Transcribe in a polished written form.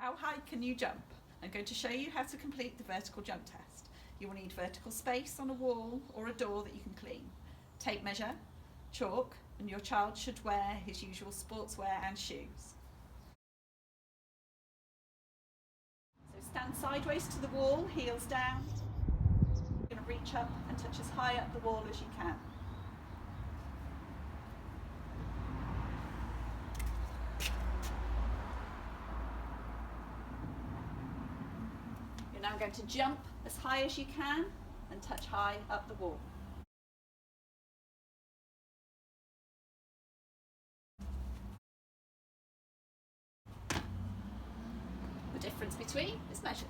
How high can you jump? I'm going to show you how to complete the vertical jump test. You will need vertical space on a wall or a door that you can clean, tape measure, chalk, and your child should wear his usual sportswear and shoes. So stand sideways to the wall, heels down. You're going to reach up and touch as high up the wall as you can. You're now going to jump as high as you can and touch high up the wall. The difference between is measured.